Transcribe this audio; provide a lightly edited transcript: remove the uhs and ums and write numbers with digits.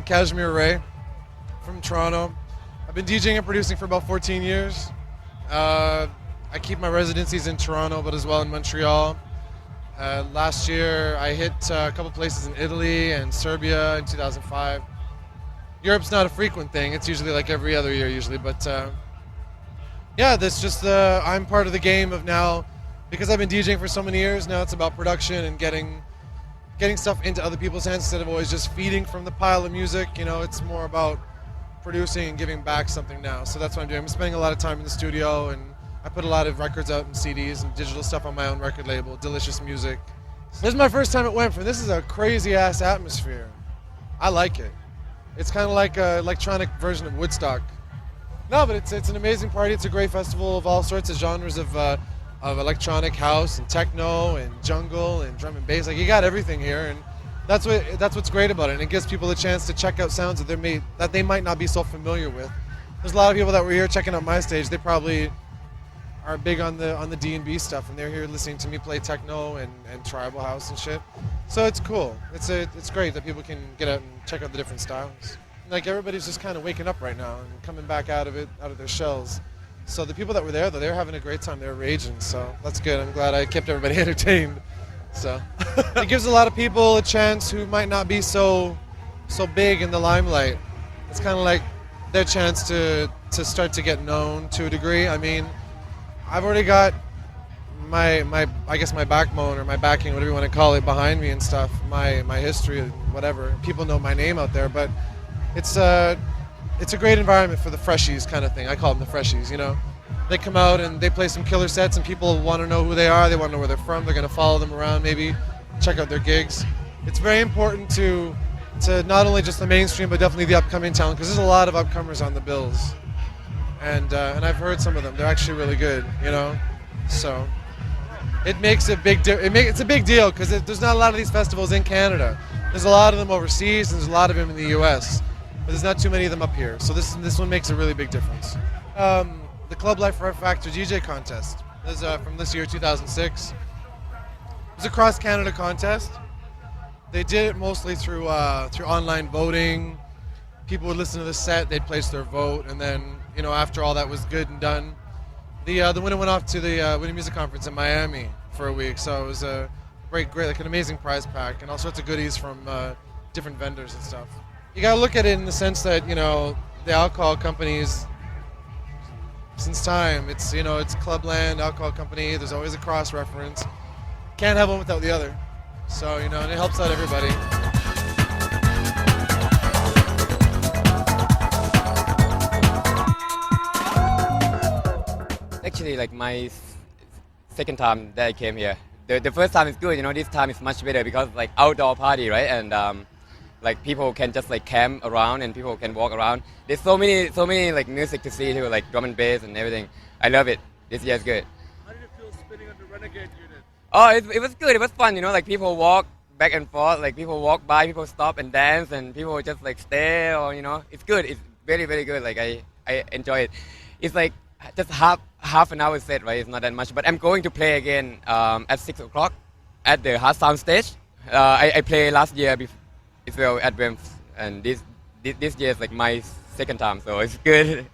Kashmir Ray from Toronto. I've been DJing and producing for about 14 years. I keep my residencies in Toronto, but as well in Montreal. Last year, I hit a couple places in Italy and Serbia in 2005. Europe's not a frequent thing. It's usually like every other year usually, but yeah, that's just I'm part of the game of now, because I've been DJing for so many years. Now it's about production and getting stuff into other people's hands instead of always just feeding from the pile of music. You know, it's more about producing and giving back something now. So that's what I'm doing. I'm spending a lot of time in the studio, and I put a lot of records out and CDs and digital stuff on my own record label, Delicious Music. This is my first time at WEMF, and this is a crazy ass atmosphere. I like it. It's kind of like an electronic version of Woodstock. No, but it's an amazing party. It's a great festival of all sorts of genres of electronic house and techno and jungle and drum and bass. Like, you got everything here, and that's what's great about it. And it gives people a chance to check out sounds that they might not be so familiar with. There's a lot of people that were here checking out my stage. They probably are big on the D&B stuff, and they're here listening to me play techno and tribal house and shit. So it's cool. It's great that people can get out and check out the different styles. Like, everybody's just kind of waking up right now and coming back out of their shells. So the people that were there, though, they were having a great time. They were raging, so that's good. I'm glad I kept everybody entertained. So it gives a lot of people a chance who might not be so big in the limelight. It's kind of like their chance to start to get known to a degree. I mean, I've already got my backbone or my backing, whatever you want to call it, behind me and stuff. My history and whatever. People know my name out there, but it's a great environment for the freshies kind of thing. I call them the freshies, you know. They come out and they play some killer sets, and people want to know who they are. They want to know where they're from. They're going to follow them around, maybe check out their gigs. It's very important to not only just the mainstream, but definitely the upcoming talent, because there's a lot of upcomers on the bills. And I've heard some of them. They're actually really good, you know. So it makes a big it's a big deal, because there's not a lot of these festivals in Canada. There's a lot of them overseas, and there's a lot of them in the U.S., but there's not too many of them up here. So this one makes a really big difference. The Club Life Forever Factor DJ contest is from this year, 2006. It was a cross-Canada contest. They did it mostly through online voting. People would listen to the set, they'd place their vote, and then, you know, after all that was good and done, the winner went off to the Winter Music Conference in Miami for a week. So it was a great, like an amazing prize pack and all sorts of goodies from different vendors and stuff. You gotta look at it in the sense that, you know, the alcohol companies, since time, it's Clubland, alcohol company, there's always a cross-reference. Can't have one without the other. So, you know, and it helps out everybody. Actually, like my second time that I came here. The first time is good, you know, this time is much better because like outdoor party, right? And like people can just like camp around and people can walk around. There's so many like music to see too, like drum and bass and everything. I love it. This year is good. How did it feel spinning on the Renegade unit? Oh, it was good. It was fun, you know, like people walk back and forth, like people walk by, people stop and dance, and people just like stare, or, you know, it's good. It's very, very good. Like I enjoy it. It's like just half an hour set, right? It's not that much, but I'm going to play again at 6 o'clock at the Hard Sound stage. I played last year as well at WEMF, and this year is like my second time, so it's good.